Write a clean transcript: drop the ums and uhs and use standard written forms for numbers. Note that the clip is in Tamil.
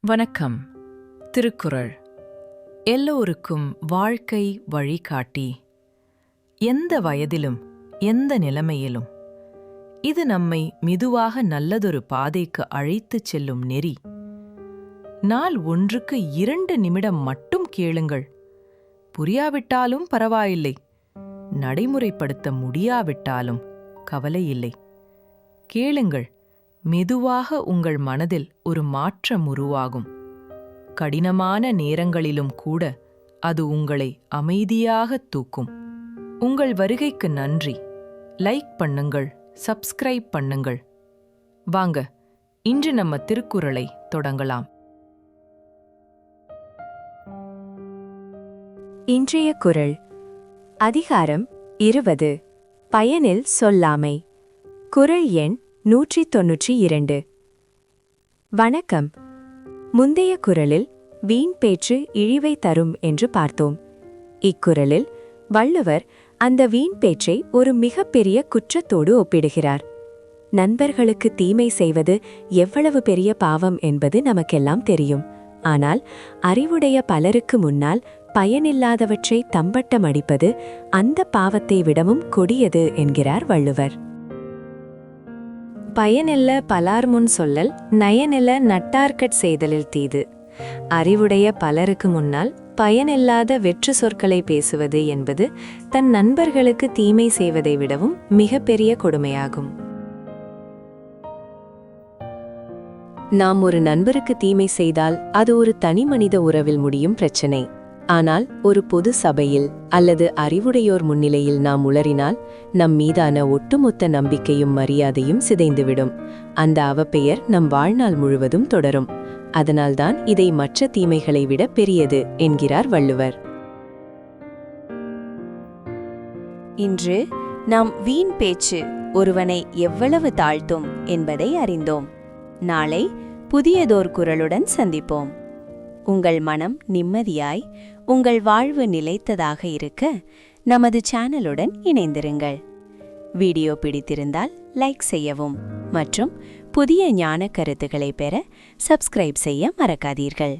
வணக்கம். திருக்குறள் எல்லோருக்கும் வாழ்க்கை வழிகாட்டி. எந்த வயதிலும் எந்த நிலைமையிலும் இது நம்மை மெதுவாக நல்லதொரு பாதைக்கு அழைத்துச் செல்லும் நெறி. நாள் ஒன்றுக்கு 2 நிமிடம் மட்டும் கேளுங்கள். புரியாவிட்டாலும் பரவாயில்லை, நடைமுறைப்படுத்த முடியாவிட்டாலும் கவலையில்லை. கேளுங்கள், மெதுவாக உங்கள் மனதில் ஒரு மாற்றம் உருவாகும். கடினமான நேரங்களிலும் கூட அது உங்களை அமைதியாக தூக்கும். உங்கள் வருகைக்கு நன்றி. லைக் பண்ணுங்கள், சப்ஸ்கிரைப் பண்ணுங்கள். வாங்க, இன்று நம்ம திருக்குறளை தொடங்கலாம். இன்றைய குறள் அதிகாரம் 20 பயனில் சொல்லாமை. குறள் எண் 192. வணக்கம். முந்தைய குறளில் வீண் பேச்சு இழிவை தரும் என்று பார்த்தோம். இக்குறளில் வள்ளுவர் அந்த வீண் பேச்சை ஒரு மிகப்பெரிய குற்றத்தோடு ஒப்பிடுகிறார். நண்பர்களுக்கு தீமை செய்வது எவ்வளவு பெரிய பாவம் என்பது நமக்கெல்லாம் தெரியும். ஆனால் அறிவுடைய பலருக்கு முன்னால் பயனில்லாதவற்றை தம்பட்டம் அடிப்பது அந்த பாவத்தை விடவும் கொடியது என்கிறார் வள்ளுவர். பயனில்ல பலார் முன் சொல்லல், நயனில்ல நட்டார்கட் செய்தலில் தீது. அறிவுடைய பலருக்கு முன்னால் பயனில்லாத வெற்று சொற்களை பேசுவது என்பது தன் நண்பர்களுக்கு தீமை செய்வதை விடவும் மிகப்பெரிய கொடுமையாகும். நாம் ஒரு நண்பருக்கு தீமை செய்தால் அது ஒரு தனி மனித உறவில் முடியும் பிரச்சனை. ஆனால் ஒரு பொது சபையில் அல்லது அறிவுடையோர் முன்னிலையில் நாம் உளறினால் நம் மீதான ஒட்டுமொத்த நம்பிக்கையும் மரியாதையும் சிதைந்துவிடும். அந்த அவப்பெயர் நம் வாழ்நாள் முழுவதும் தொடரும். அதனால்தான் இதை மற்ற தீமைகளை விட பெரியது என்கிறார் வள்ளுவர். இன்று நாம் வீண் பேச்சு ஒருவனை எவ்வளவு தாழ்த்தும் என்பதை அறிந்தோம். நாளை புதியதோர் குறளுடன் சந்திப்போம். உங்கள் மனம் நிம்மதியாய், உங்கள் வாழ்வு நிலைத்ததாக இருக்க நமது சேனலுடன் இணைந்திருங்கள். வீடியோ பிடித்திருந்தால் லைக் செய்யவும் மற்றும் புதிய ஞான கருத்துக்களை பெற சப்ஸ்கிரைப் செய்ய மறக்காதீர்கள்.